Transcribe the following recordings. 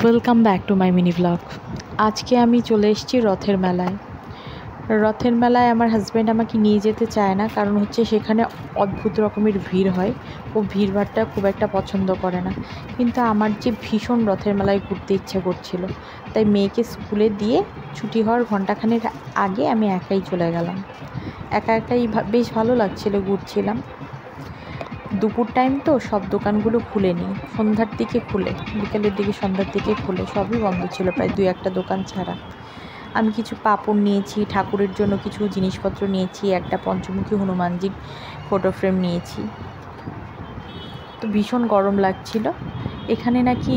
Welcome back to my mini blog. আজকে আমি চলে এসেছি রথের মেলায়। রথের মেলায় আমার হাজব্যান্ড আমাকে নিয়ে যেতে চায় না, কারণ হচ্ছে সেখানে অদ্ভুত রকমের ভিড় হয়। ও ভিড়ভাড়টা খুব একটা পছন্দ করে না, কিন্তু আমার যে ভীষণ রথের মেলায় ঘুরতে ইচ্ছে করছিল, তাই মেয়েকে স্কুলে দিয়ে ছুটি হওয়ার ঘণ্টাখানেক আগে আমি একাই চলে গেলাম। একাই বেশ ভালো লাগছিল, ঘুরছিলাম। দুপুর টাইম তো, সব দোকানগুলো খুলেনি, সন্ধ্যার দিকে খুলে, বিকেলের দিকে সন্ধ্যার দিকে খুলে, সবই বন্ধ ছিল প্রায় 2-1টা দোকান ছাড়া। আমি কিছু পাপড় নিয়েছি, ঠাকুরের জন্য কিছু জিনিসপত্র নিয়েছি, একটা পঞ্চমুখী হনুমানজির ফটো ফ্রেম নিয়েছি। তো ভীষণ গরম লাগছিল। এখানে নাকি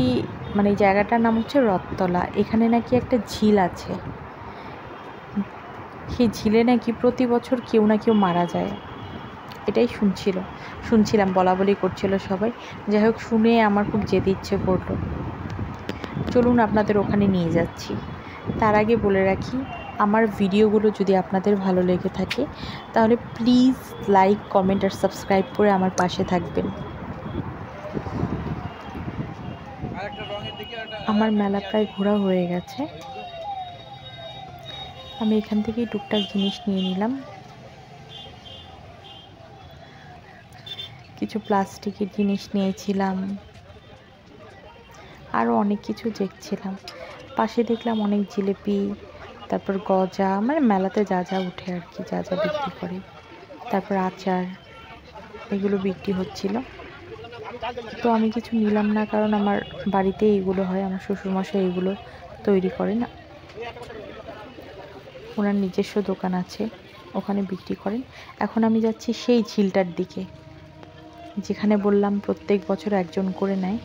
মানে জায়গাটার নাম হচ্ছে রথতলা, এখানে নাকি একটা ঝিল আছে। সেই ঝিলে নাকি প্রতি বছর কেউ না কেউ মারা যায়, এটাই শুনছিলাম, বলা বলি করছিল সবাই। যাই হোক, শুনে আমার খুব যেতে ইচ্ছে করলো। চলুন আপনাদের ওখানে নিয়ে যাচ্ছি। তার আগে বলে রাখি, আমার ভিডিওগুলো যদি আপনাদের ভালো লেগে থাকে তাহলে প্লিজ লাইক, কমেন্ট আর সাবস্ক্রাইব করে আমার পাশে থাকবেন। আমার মেলা প্রায় ঘোরা হয়ে গেছে। আমি এখান থেকেই টুকটাক জিনিস নিয়ে নিলাম। কিছু প্লাস্টিকের জিনিস নিয়েছিলাম, আরও অনেক কিছু দেখছিলাম। পাশে দেখলাম অনেক জিলিপি, তারপর গজা, মানে মেলাতে যা যা উঠে আর কি, যা যা বিক্রি করে, তারপর আচার, এগুলো বিক্রি হচ্ছিল। তো আমি কিছু নিলাম না, কারণ আমার বাড়িতে এইগুলো হয়, আমার শ্বশুরমশাই এইগুলো তৈরি করেন, ওনার নিজস্ব দোকান আছে, ওখানে বিক্রি করেন। এখন আমি যাচ্ছি সেই ঝিলটার দিকে, যেখানে বললাম প্রত্যেক বছর একজন করে নেয়।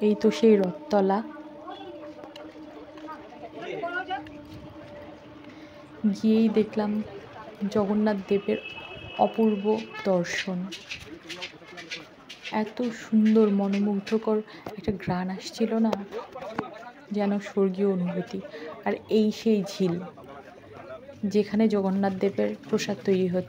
এই তো সেই রথতলা। গিয়েই দেখলাম জগন্নাথ দেবের অপূর্ব দর্শন। এত সুন্দর মনোমুগ্ধকর একটা ঘ্রাণ আসছিল না, যেন স্বর্গীয় অনুভূতি। আর এই সেই ঝিল যেখানে জগন্নাথ দেবের প্রসাদ তৈরি হচ্ছে।